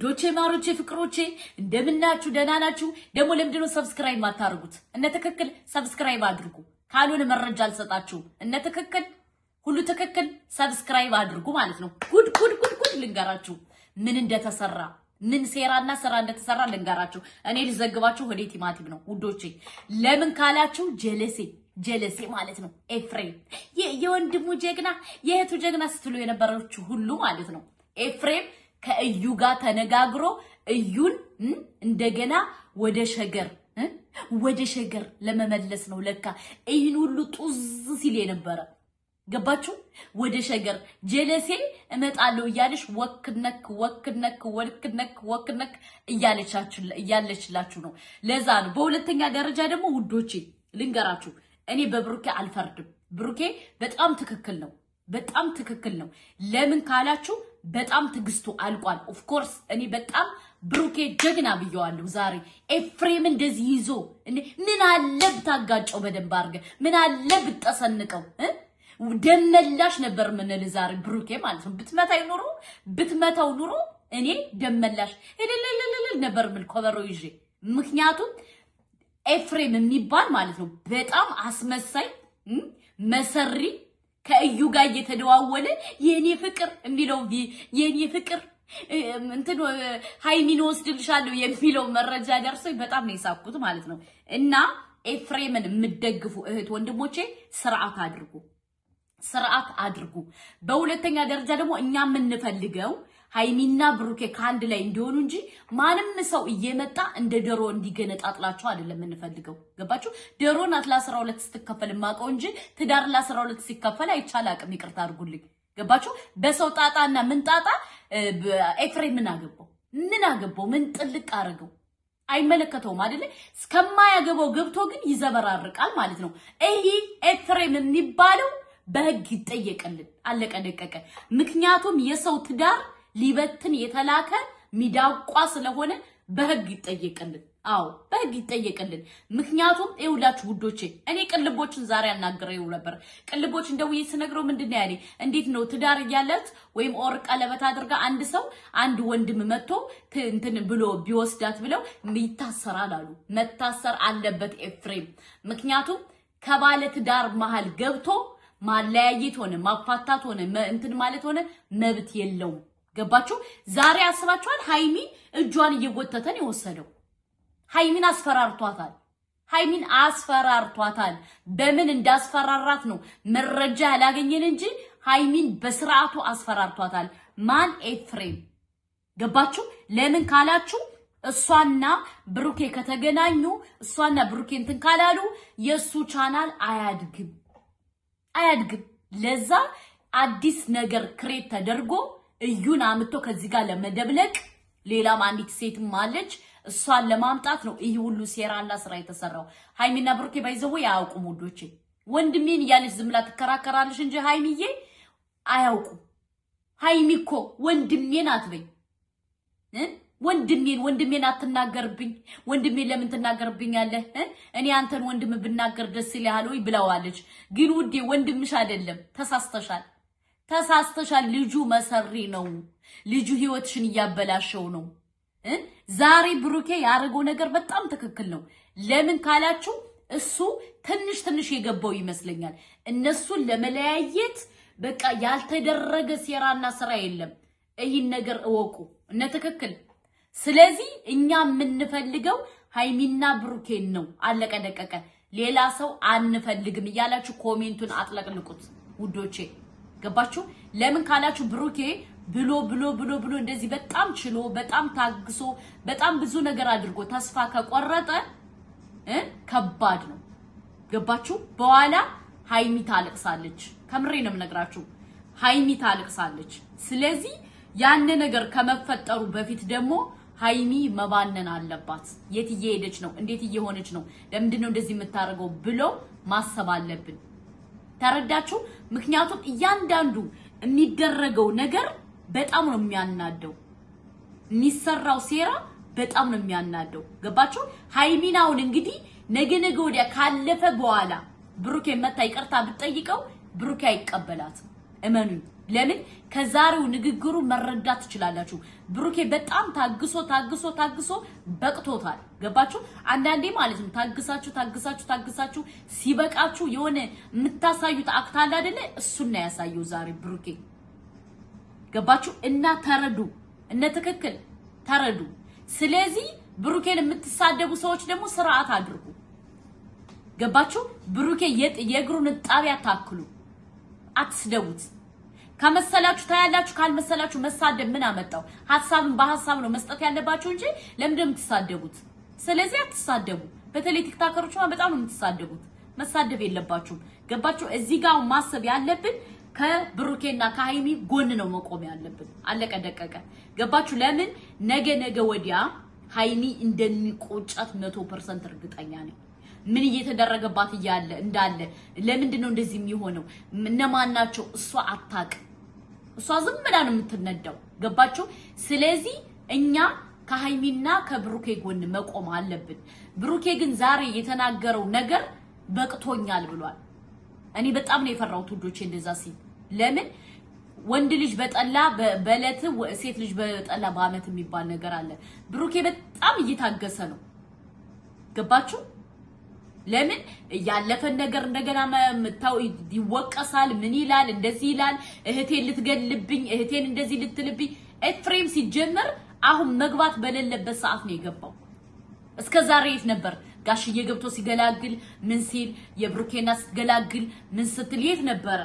ውዶቼ ማሮቼ ፍቅሮቼ እንደምናችሁ ደህና ናችሁ? ደግሞ ለምንድነው ሰብስክራይብ ማታርጉት? እነ ትክክል ሰብስክራይብ አድርጉ። ካልሆነ መረጃ አልሰጣችሁ። እነ ትክክል ሁሉ ትክክል ሰብስክራይብ አድርጉ ማለት ነው። ጉድ ልንገራችሁ ምን እንደተሰራ ምን ሴራና ስራ እንደተሰራ ልንገራችሁ። እኔ ልዘግባችሁ ወደ ቲማቲም ነው ውዶቼ። ለምን ካላችሁ ጀለሴ ማለት ነው። ኤፍሬም የወንድሙ ጀግና የእህቱ ጀግና ስትሉ የነበረችው ሁሉ ማለት ነው። ኤፍሬም ከእዩ ጋር ተነጋግሮ እዩን እንደገና ወደ ሸገር ለመመለስ ነው ለካ ይህን ሁሉ ጡዝ ሲል የነበረ ገባችሁ? ወደ ሸገር ጀለሴ እመጣለሁ እያለሽ ወክነክ እያለችላችሁ ነው። ለዛ ነው። በሁለተኛ ደረጃ ደግሞ ውዶቼ ልንገራችሁ፣ እኔ በብሩኬ አልፈርድም። ብሩኬ በጣም ትክክል ነው። ለምን ካላችሁ በጣም ትግስቱ አልቋል። ኦፍ ኮርስ እኔ በጣም ብሩኬ ጀግና ብየዋለሁ። ዛሬ ኤፍሬም እንደዚህ ይዞ ምን አለ ብታጋጨው በደንብ አድርገህ ምን አለ ብትጠሰንቀው ደመላሽ ነበር ምንል ዛሬ ብሩኬ ማለት ነው። ብትመታው ኑሮ እኔ ደመላሽ ነበር ምን ኮበሮ ይዤ። ምክንያቱም ኤፍሬም የሚባል ማለት ነው በጣም አስመሳይ መሰሪ ከእዩ ጋር እየተደዋወለ የኔ ፍቅር የሚለው የኔ ፍቅር እንትን ሃይሚን ወስድልሻለሁ የሚለው መረጃ ደርሶኝ በጣም ነው የሳኩት ማለት ነው። እና ኤፍሬምን የምትደግፉ እህት ወንድሞቼ ስርዓት አድርጉ። በሁለተኛ ደረጃ ደግሞ እኛ የምንፈልገው ሃይሚና ብሩኬ ከአንድ ላይ እንዲሆኑ እንጂ ማንም ሰው እየመጣ እንደ ዶሮ እንዲገነጣጥላቸው አይደለም የምንፈልገው። ገባችሁ? ዶሮ ናት ለ12 ስትከፈል ማቀው እንጂ ትዳር ለ12 ሲከፈል አይቻል አቅም ይቅርታ አድርጉልኝ። ገባችሁ? በሰው ጣጣና ምን ጣጣ ኤፍሬም ምን አገባው ምን ጥልቅ አረገው? አይመለከተውም አይደለ? እስከማያገባው ገብቶ ግን ይዘበራርቃል ማለት ነው። ይሄ ኤፍሬም የሚባለው በህግ ይጠየቅልን። አለቀ ደቀቀ። ምክንያቱም የሰው ትዳር ሊበትን የተላከ ሚዳቋ ስለሆነ በህግ ይጠየቅልን። አዎ በህግ ይጠየቅልን። ምክንያቱም ይውላችሁ ውዶቼ፣ እኔ ቅልቦችን ዛሬ አናግሬው ነበር። ቅልቦች እንደውዬ ስነግረው ምንድነው ያለኝ? እንዴት ነው ትዳር እያለት ወይም ኦር ቀለበት አድርጋ አንድ ወንድም መጥቶ እንትን ብሎ ቢወስዳት ብለው ይታሰራል አሉ። መታሰር አለበት ኤፍሬም። ምክንያቱም ከባለ ትዳር መሃል ገብቶ ማለያየት ሆነ ማፋታት ሆነ እንትን ማለት ሆነ መብት የለውም። ገባችሁ? ዛሬ አስባችኋል? ሃይሚ እጇን እየጎተተን የወሰደው ሃይሚን አስፈራርቷታል። በምን እንዳስፈራራት ነው መረጃ ያላገኘን እንጂ ሃይሚን በስርዓቱ አስፈራርቷታል። ማን? ኤፍሬም። ገባችሁ? ለምን ካላችሁ እሷና ብሩኬ ከተገናኙ እሷና ብሩኬ እንትን ካላሉ የሱ ቻናል አያድግም። ለዛ አዲስ ነገር ክሬት ተደርጎ እዩን አምጥቶ ከዚህ ጋር ለመደብለቅ ሌላም አንዲት ሴትም አለች እሷን ለማምጣት ነው ይሄ ሁሉ ሴራና ስራ የተሰራው። ሃይሚና ብሩኬ ባይዘው ያውቁም ውዶቼ። ወንድሜን እያለች ዝም ብላ ትከራከራለች እንጂ ሃይሚዬ አያውቁም። ሃይሚ እኮ ወንድሜን አትበይ። ወንድሜን አትናገርብኝ። ወንድሜን ለምን ትናገርብኛለህ? እኔ አንተን ወንድም ብናገር ደስ ይላል ወይ ብለዋለች። ግን ውዴ ወንድምሽ አይደለም፣ ተሳስተሻል። ልጁ መሰሪ ነው። ልጁ ህይወትሽን እያበላሸው ነው። ዛሬ ብሩኬ ያደረገው ነገር በጣም ትክክል ነው። ለምን ካላችሁ እሱ ትንሽ የገባው ይመስለኛል። እነሱን ለመለያየት በቃ ያልተደረገ ሴራና ስራ የለም። ይህን ነገር እወቁ እነ ትክክል። ስለዚህ እኛ የምንፈልገው ሃይሚና ብሩኬን ነው። አለቀ ደቀቀ። ሌላ ሰው አንፈልግም እያላችሁ ኮሜንቱን አጥለቅልቁት ውዶቼ። ገባችሁ? ለምን ካላችሁ ብሩኬ ብሎ እንደዚህ በጣም ችሎ በጣም ታግሶ በጣም ብዙ ነገር አድርጎ ተስፋ ከቆረጠ ከባድ ነው። ገባችሁ? በኋላ ሃይሚ ታለቅሳለች። ከምሬ ነው የምነግራችሁ፣ ሃይሚ ታለቅሳለች። ስለዚህ ያን ነገር ከመፈጠሩ በፊት ደግሞ ሃይሚ መባነን አለባት። የት እየሄደች ነው? እንዴት እየሆነች ነው? ለምንድነው እንደዚህ የምታደርገው ብሎ ማሰብ አለብን። ተረዳችሁ? ምክንያቱም እያንዳንዱ የሚደረገው ነገር በጣም ነው የሚያናደው። የሚሰራው ሴራ በጣም ነው የሚያናደው። ገባችሁ? ሃይሚናውን እንግዲህ ነገ ወዲያ ካለፈ በኋላ ብሩኬ መታ ይቅርታ ብትጠይቀው ብሩኬ አይቀበላትም። እመኑኝ። ለምን ከዛሬው ንግግሩ መረዳት ትችላላችሁ። ብሩኬ በጣም ታግሶ በቅቶታል። ገባችሁ? አንዳንዴ ማለት ነው ታግሳችሁ ሲበቃችሁ የሆነ የምታሳዩት አክት አለ አይደለ? እሱን ነው ያሳየው ዛሬ ብሩኬ። ገባችሁ? እና ተረዱ፣ እነ ትክክል ተረዱ። ስለዚህ ብሩኬን የምትሳደቡ ሰዎች ደግሞ ስርዓት አድርጉ። ገባችሁ? ብሩኬ የእግሩን ጣቢያ ታክሉ፣ አትስደቡት። ከመሰላችሁ ታያላችሁ፣ ካልመሰላችሁ መሳደብ ምን አመጣው? ሐሳብን በሐሳብ ነው መስጠት ያለባችሁ እንጂ ለምንድነው የምትሳደቡት? ስለዚህ አትሳደቡ። በተለይ ቲክታከሮች በጣም ነው የምትሳደቡት። መሳደብ የለባችሁም። ገባችሁ? እዚህ ጋር ማሰብ ያለብን ከብሩኬና ከሃይሚ ጎን ነው መቆም ያለብን። አለቀ ደቀቀ። ገባችሁ? ለምን ነገ ወዲያ ሃይሚ እንደሚቆጫት 100% እርግጠኛ ነኝ። ምን እየተደረገባት እንዳለ ለምንድን ነው እንደዚህ የሚሆነው? እነማን ናቸው? እሷ አታውቅም። እሷ ዝም ብላ ነው የምትነዳው። ገባችሁ? ስለዚህ እኛ ከሃይሚና ከብሩኬ ጎን መቆም አለብን። ብሩኬ ግን ዛሬ የተናገረው ነገር በቅቶኛል ብሏል። እኔ በጣም ነው የፈራሁት ውዶቼ እንደዛ ሲል። ለምን ወንድ ልጅ በጠላ በእለት ሴት ልጅ በጠላ በአመት የሚባል ነገር አለ። ብሩኬ በጣም እየታገሰ ነው። ገባችሁ? ለምን ያለፈን ነገር እንደገና መታው ይወቀሳል። ምን ይላል? እንደዚህ ይላል። እህቴን ልትገልብኝ፣ እህቴን እንደዚህ ልትልብኝ። ኤፍሬም ሲጀመር አሁን መግባት በሌለበት ሰዓት ነው የገባው። እስከዛሬ የት ነበር? ጋሽዬ ገብቶ ሲገላግል ምን ሲል የብሩኬና ስትገላግል ምን ስትል የት ነበር?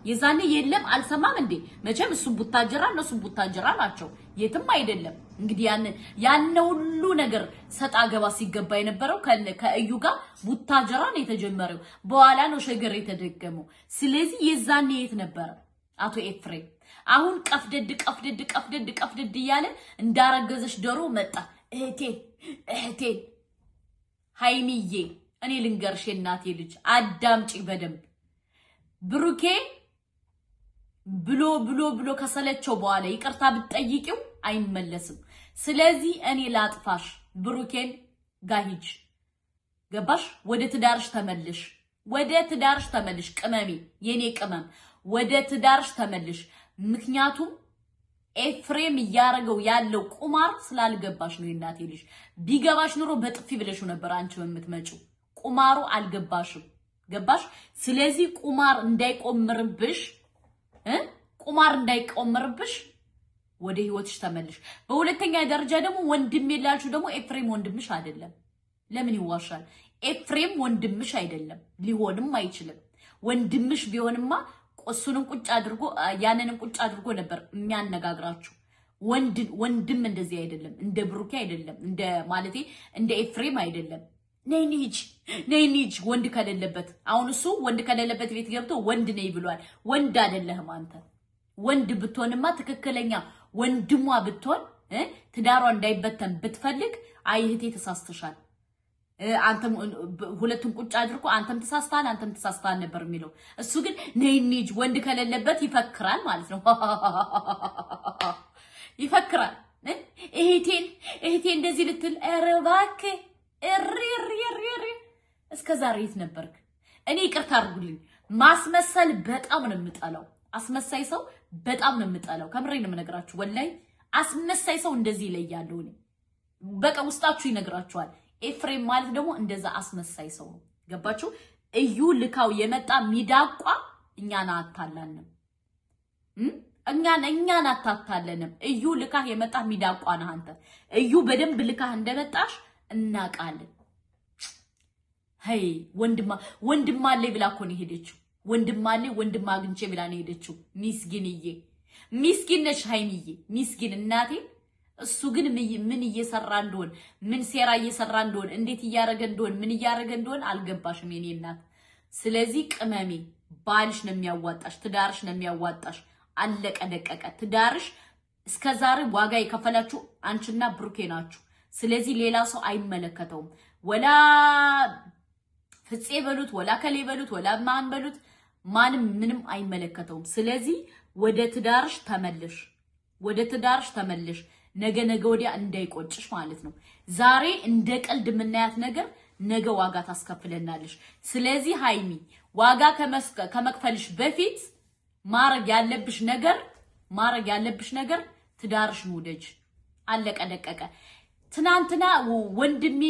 የዛኔ የለም አልሰማም እንዴ? መቼም እሱ ቡታጀራ እነሱ ቡታጀራ ናቸው። የትም አይደለም። እንግዲህ ያን ሁሉ ነገር ሰጣ ገባ ሲገባ የነበረው ከእዩ ጋር ቡታጀራ ነው የተጀመረው። በኋላ ነው ሸገር የተደገመው። ስለዚህ የዛኔ የት ነበር አቶ ኤፍሬም? አሁን ቀፍደድ እያለ እንዳረገዘሽ ዶሮ መጣ። እህቴ ሃይሚዬ፣ እኔ ልንገርሽ እናቴ ልጅ አዳምጪ በደንብ። ብሩኬ ብሎ ከሰለቸው በኋላ ይቅርታ ብትጠይቂው አይመለስም። ስለዚህ እኔ ላጥፋሽ፣ ብሩኬን ጋሂጅ። ገባሽ? ወደ ትዳርሽ ተመልሽ ቅመሜ፣ የኔ ቅመም፣ ወደ ትዳርሽ ተመልሽ። ምክንያቱም ኤፍሬም እያረገው ያለው ቁማር ስላልገባሽ ነው እናቴ ልጅ። ቢገባሽ ኑሮ በጥፊ ብለሽው ነበር አንቺ የምትመጪው። ቁማሩ አልገባሽም። ገባሽ? ስለዚህ ቁማር እንዳይቆምርብሽ ወደ ህይወትሽ ተመልሽ። በሁለተኛ ደረጃ ደግሞ ወንድም የላችሁ ደግሞ ኤፍሬም ወንድምሽ አይደለም። ለምን ይዋሻል? ኤፍሬም ወንድምሽ አይደለም፣ ሊሆንም አይችልም። ወንድምሽ ቢሆንማ እሱንም ቁጭ አድርጎ ያንንም ቁጭ አድርጎ ነበር የሚያነጋግራችሁ። ወንድም እንደዚህ አይደለም፣ እንደ ብሩኬ አይደለም፣ እንደ ኤፍሬም አይደለም። ነይ ልጅ ወንድ ከሌለበት፣ አሁን እሱ ወንድ ከሌለበት ቤት ገብቶ ወንድ ነይ ብሏል። ወንድ አይደለህም አንተ። ወንድ ብትሆንማ ትክክለኛ ወንድሟ ብትሆን ትዳሯ እንዳይበተን ብትፈልግ አይህቴ ተሳስተሻል፣ አንተም ሁለቱም ቁጭ አድርጎ አንተም ተሳስተሃል ነበር የሚለው። እሱ ግን ነይ ልጅ ወንድ ከሌለበት ይፈክራል ማለት ነው። ይፈክራል። እህቴ እንደዚህ ልትል ኧረ እባክህ እሪ እስከ ዛሬ የት ነበርክ? እኔ ይቅርታ አድርጉልኝ፣ ማስመሰል በጣም ነው የምጠላው። አስመሳይ ሰው በጣም ነው የምጠላው። ከምሬ ነው የምነግራችሁ። ወላይ አስመሳይ ሰው እንደዚህ ይለያል። እኔ በቃ ውስጣችሁ ይነግራችኋል። ኤፍሬም ማለት ደግሞ እንደዛ አስመሳይ ሰው ነው። ገባችሁ? እዩ ልካው የመጣ ሚዳቋ እኛን አታላንም። እኛን አታታለንም። እዩ ልካህ የመጣ ሚዳቋ ነህ አንተ። እዩ በደንብ ልካህ እንደመጣሽ እናቃለን። ሄይ ወንድማ አለ ብላ እኮ ነው ሄደችው። ወንድማ አግኝቼ ብላ ነው ሄደችው። ሚስኪን ነሽ ሃይሚዬ፣ ሚስኪን እናቴ። እሱ ግን ምን እየሰራ እንደሆነ፣ ምን ሴራ እየሰራ እንደሆነ፣ እንዴት እያረገ እንደሆነ፣ ምን እያረገ እንደሆነ አልገባሽም የኔ እናት። ስለዚህ ቅመሜ፣ ባልሽ ነው የሚያዋጣሽ፣ ትዳርሽ ነው የሚያዋጣሽ። አለቀ ደቀቀ። ትዳርሽ እስከዛሬ ዋጋ የከፈላችሁ አንቺና ብሩኬ ናችሁ። ስለዚህ ሌላ ሰው አይመለከተውም። ወላ ፍፄ በሉት፣ ወላ ከሌ በሉት፣ ወላ ማን በሉት፣ ማንም ምንም አይመለከተውም። ስለዚህ ወደ ትዳርሽ ተመለሽ። ነገ ወዲያ እንዳይቆጭሽ ማለት ነው። ዛሬ እንደ ቀልድ የምናያት ነገር ነገ ዋጋ ታስከፍለናለሽ። ስለዚህ ሃይሚ ዋጋ ከመክፈልሽ በፊት ማረግ ያለብሽ ነገር ትዳርሽን ውደጅ አለቀ ደቀቀ ትናንትና ወንድሜ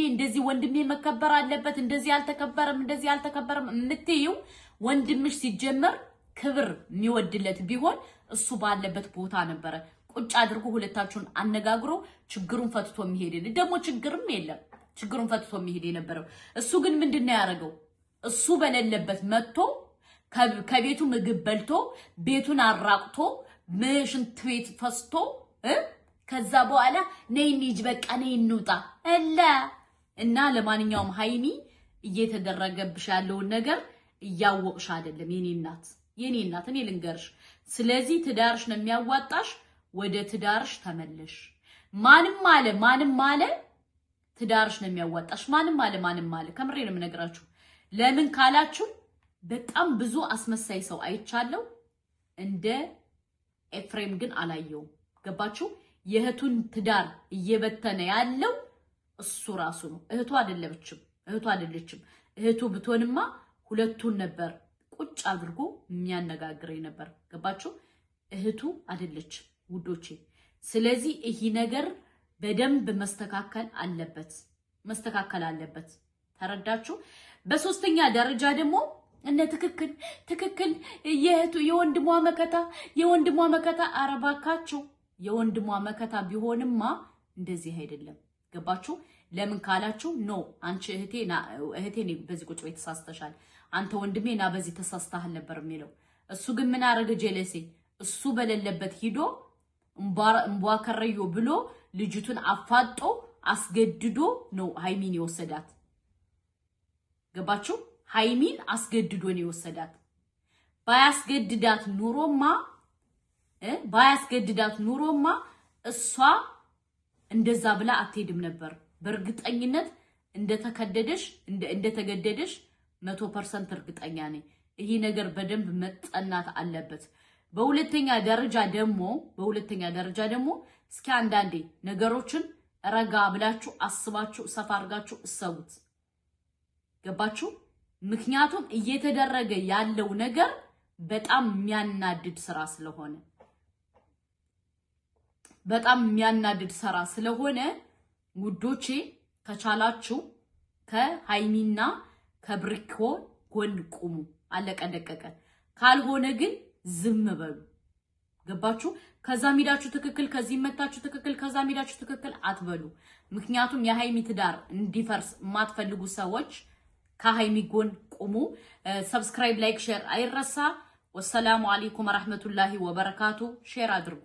መከበር አለበት እንደዚህ ያልተከበረም እምትይው ወንድምሽ ሲጀመር ክብር የሚወድለት ቢሆን እሱ ባለበት ቦታ ነበር ቁጭ አድርጎ ሁለታችሁን አነጋግሮ ችግሩን ፈትቶ የሚሄድ ደግሞ ችግርም የለም ችግሩን ፈትቶ የሚሄድ የነበረው እሱ ግን ምንድነው ያደረገው እሱ በሌለበት መጥቶ ከቤቱ ምግብ በልቶ ቤቱን አራቅቶ ሽንት ቤት ፈስቶ ከዛ በኋላ ነይ እንሂድ በቃ ነይ እንውጣ እና ለማንኛውም ሃይሚ እየተደረገብሽ ያለው ነገር እያወቅሽ አይደለም የኔ እናት እኔ ልንገርሽ ስለዚህ ትዳርሽ ነው የሚያዋጣሽ ወደ ትዳርሽ ተመለሽ ማንም አለ ትዳርሽ ነው የሚያዋጣሽ ማንም አለ ከምሬ ነው የምነግራችሁ ለምን ካላችሁ በጣም ብዙ አስመሳይ ሰው አይቻለው እንደ ኤፍሬም ግን አላየው ገባችሁ የእህቱን ትዳር እየበተነ ያለው እሱ ራሱ ነው እህቱ አይደለችም እህቱ ብትሆንማ ሁለቱን ነበር ቁጭ አድርጎ የሚያነጋግረኝ ነበር ገባችሁ እህቱ አይደለች ውዶቼ ስለዚህ ይሄ ነገር በደንብ መስተካከል አለበት ተረዳችሁ በሶስተኛ ደረጃ ደግሞ እነ ትክክል የወንድሟ መከታ አረባካቸው የወንድሟ መከታ ቢሆንማ እንደዚህ አይደለም ገባችሁ ለምን ካላችሁ ኖ አንቺ እህቴ በዚህ ቁጭ ቤት ተሳስተሻል አንተ ወንድሜ ና በዚህ ተሳስተሃል ነበር የሚለው እሱ ግን ምን አረገ ጀለሴ እሱ በሌለበት ሂዶ እምቧከረዮ ብሎ ልጅቱን አፋጦ አስገድዶ ነው ሃይሚን የወሰዳት ገባችሁ ሃይሚን አስገድዶ ነው የወሰዳት ባያስገድዳት ኑሮማ እሷ እንደዛ ብላ አትሄድም ነበር በእርግጠኝነት እንደተገደደሽ 100% እርግጠኛ ነኝ ይሄ ነገር በደንብ መጠናት አለበት በሁለተኛ ደረጃ ደግሞ እስኪ አንዳንዴ ነገሮችን ረጋ ብላችሁ አስባችሁ ሰፋ አድርጋችሁ እሰቡት ገባችሁ ምክንያቱም እየተደረገ ያለው ነገር በጣም የሚያናድድ ስራ ስለሆነ ውዶቼ ከቻላችሁ ከሃይሚና ከብሪኮ ጎን ቁሙ አለቀ ደቀቀ ካልሆነ ግን ዝም በሉ ገባችሁ ከዛ ሚዳችሁ ትክክል ከዚህ መታችሁ ትክክል ከዛ ሚዳችሁ ትክክል አትበሉ ምክንያቱም የሃይሚ ትዳር እንዲፈርስ ማትፈልጉ ሰዎች ከሃይሚ ጎን ቁሙ ሰብስክራይብ ላይክ ሼር አይረሳ ወሰላሙ አለይኩም ወራህመቱላሂ ወበረካቱ ሼር አድርጉ